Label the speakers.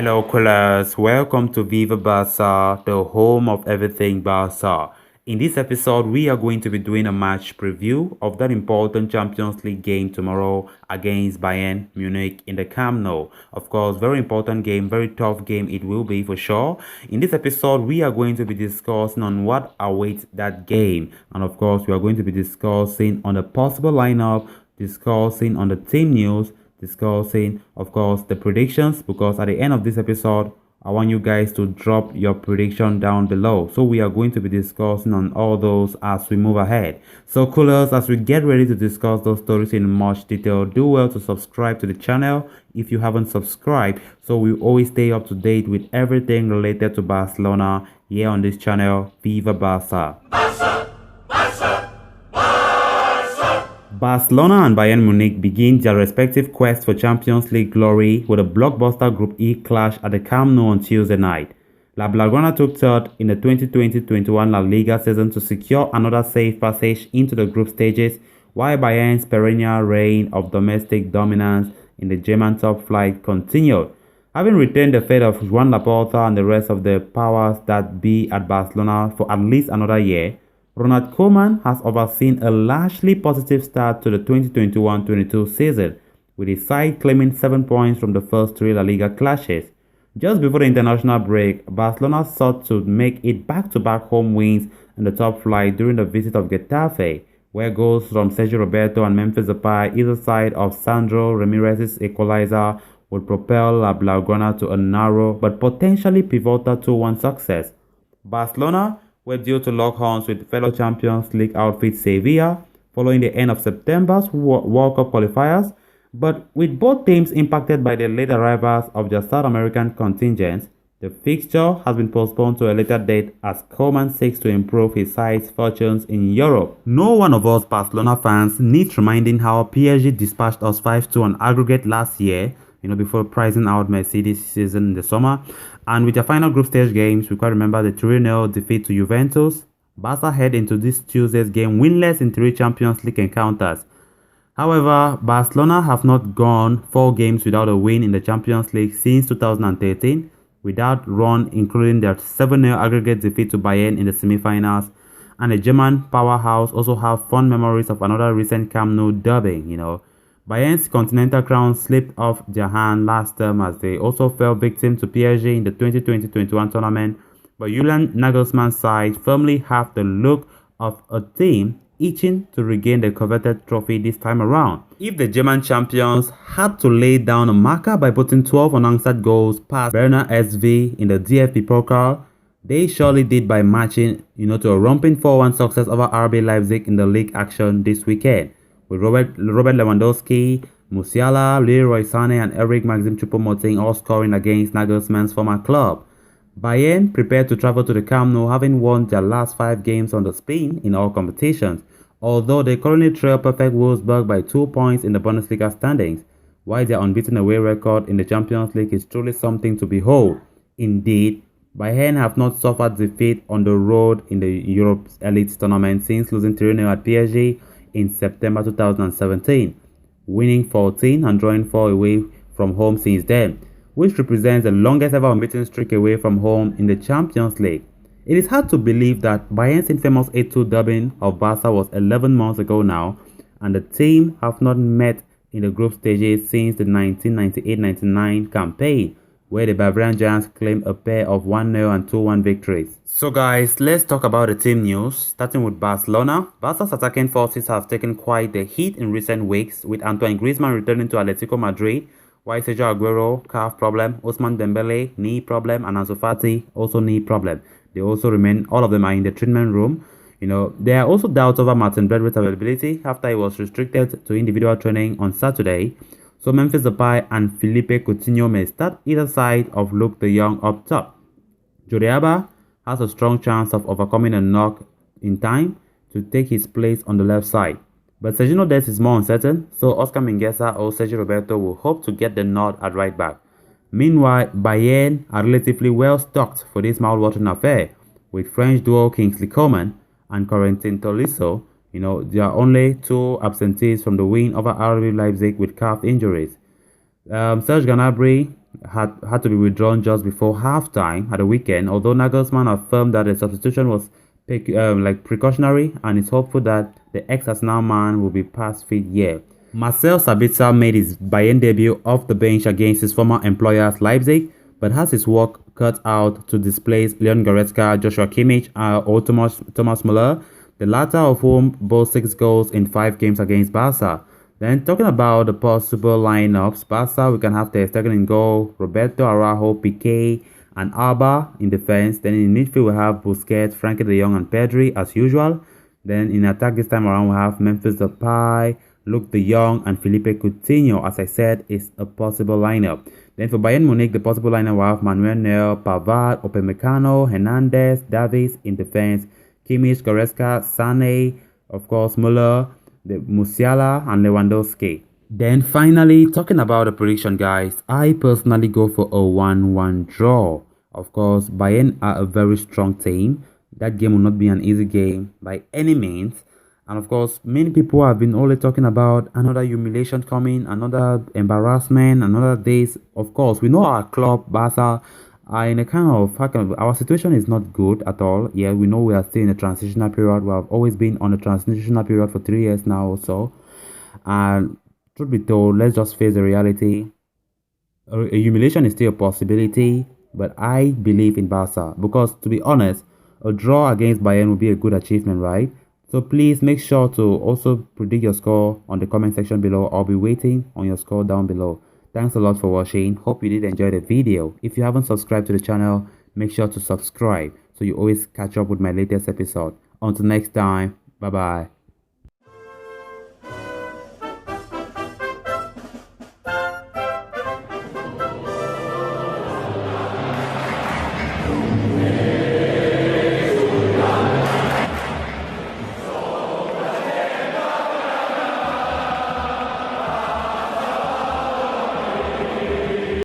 Speaker 1: Hello, callers. Welcome to Viva Barca, the home of everything Barca. In this episode, we are going to be doing a match preview of that important Champions League game tomorrow against Bayern Munich in the Camp Nou. Of course, very important game, very tough game it will be for sure. In this episode, we are going to be discussing on what awaits that game. And of course, we are going to be discussing on the possible lineup, discussing on the team news, discussing, of course, the predictions, because at the end of this episode, I want you guys to drop your prediction down below. So we are going to be discussing on all those as we move ahead. So coolers, as we get ready to discuss those stories in much detail, do well to subscribe to the channel if you haven't subscribed, so we always stay up to date with everything related to Barcelona here on this channel. Viva Barca! Barcelona and Bayern Munich begin their respective quest for Champions League glory with a blockbuster Group E clash at the Camp Nou on Tuesday night. La Blaugrana took third in the 2020-21 La Liga season to secure another safe passage into the group stages, while Bayern's perennial reign of domestic dominance in the German top flight continued. Having retained the fate of Juan Laporta and the rest of the powers that be at Barcelona for at least another year, Ronald Koeman has overseen a largely positive start to the 2021-22 season, with his side claiming 7 points from the first three La Liga clashes. Just before the international break, Barcelona sought to make it back-to-back home wins in the top flight during the visit of Getafe, where goals from Sergio Roberto and Memphis Depay either side of Sandro Ramirez's equalizer would propel La Blaugrana to a narrow but potentially pivotal 2-1 success. Barcelona were due to lock horns with fellow Champions League outfit Sevilla following the end of September's World Cup qualifiers, but with both teams impacted by the late arrivals of their South American contingents, the fixture has been postponed to a later date as Koeman seeks to improve his side's fortunes in Europe. No one of us Barcelona fans needs reminding how PSG dispatched us 5-2 on aggregate last year, before pricing out Messi this season in the summer. And with their final group stage games, we quite remember the 3-0 defeat to Juventus. Barca head into this Tuesday's game winless in 3 Champions League encounters. However, Barcelona have not gone 4 games without a win in the Champions League since 2013, without run including their 7-0 aggregate defeat to Bayern in the semi-finals. And the German powerhouse also have fond memories of another recent Camp Nou derby, Bayern's continental crown slipped off their hand last term as they also fell victim to PSG in the 2020-21 tournament, but Julian Nagelsmann's side firmly have the look of a team itching to regain the coveted trophy this time around. If the German champions had to lay down a marker by putting 12 unanswered goals past Werner SV in the DFB Pokal, they surely did by matching, to a romping 4-1 success over RB Leipzig in the league action this weekend, with Robert Lewandowski, Musiala, Leroy Sané and Eric Maxim Choupo-Moting all scoring against Nagelsmann's former club. Bayern prepared to travel to the Camp Nou, having won their last 5 games on the spin in all competitions, although they currently trail perfect Wolfsburg by 2 points in the Bundesliga standings, while their unbeaten away record in the Champions League is truly something to behold. Indeed, Bayern have not suffered defeat on the road in the Europe's Elite Tournament since losing 3-0 at PSG in September 2017, winning 14 and drawing 4 away from home since then, which represents the longest ever unbeaten streak away from home in the Champions League. It is hard to believe that Bayern's infamous 8-2 dubbing of Barca was 11 months ago now, and the team have not met in the group stages since the 1998-99 campaign, where the Bavarian Giants claimed a pair of 1-0 and 2-1 victories. So guys, let's talk about the team news, starting with Barcelona. Barca's attacking forces have taken quite the hit in recent weeks, with Antoine Griezmann returning to Atletico Madrid, while Sergio Aguero, calf problem, Ousmane Dembele, knee problem, and Ansu Fati, also knee problem. They also remain, all of them are in the treatment room. There are also doubts over Martin Braithwaite's availability after he was restricted to individual training on Saturday. So Memphis Depay and Philippe Coutinho may start either side of Luke de Jong up top. Jordi Alba has a strong chance of overcoming a knock in time to take his place on the left side. But Sergio Dest is more uncertain, so Oscar Mingueza or Sergio Roberto will hope to get the nod at right back. Meanwhile, Bayern are relatively well stocked for this mouth-watering affair, with French duo Kingsley Coman and Corentin Tolisso. There are only 2 absentees from the win over RB Leipzig with calf injuries. Serge Gnabry had to be withdrawn just before halftime at the weekend, although Nagelsmann affirmed that the substitution was precautionary and is hopeful that the ex-Arsenal man will be past fit here. Marcel Sabitzer made his Bayern debut off the bench against his former employers Leipzig, but has his work cut out to displace Leon Goretzka, Joshua Kimmich, or Thomas Müller, the latter of whom both 6 goals in 5 games against Barca. Then talking about the possible lineups, Barca, we can have Ter Stegen in goal, Roberto Araujo, Piqué, and Alba in defense. Then in midfield, we have Busquets, Frankie de Jong, and Pedri as usual. Then in attack this time around, we have Memphis Depay, Luke de Jong, and Felipe Coutinho, as I said, is a possible lineup. Then for Bayern Munich, the possible lineup will have Manuel Neuer, Pavard, Upamecano, Hernandez, Davies in defense, Kimmich, Goretzka, Sané, of course, Müller, Musiala, and Lewandowski. Then finally, talking about the prediction, guys, I personally go for a 1-1 draw. Of course, Bayern are a very strong team. That game will not be an easy game by any means. And of course, many people have been only talking about another humiliation coming, another embarrassment, another days. Of course, we know our club, Barca, are in a our situation is not good at all. Yeah, we know we are still in a transitional period. We have always been on a transitional period for 3 years now or so. And truth be told, let's just face the reality. A humiliation is still a possibility, but I believe in Barca because, to be honest, a draw against Bayern would be a good achievement, right? So please make sure to also predict your score on the comment section below. I'll be waiting on your score down below. Thanks a lot for watching. Hope you did enjoy the video. If you haven't subscribed to the channel, make sure to subscribe so you always catch up with my latest episode. Until next time, bye bye.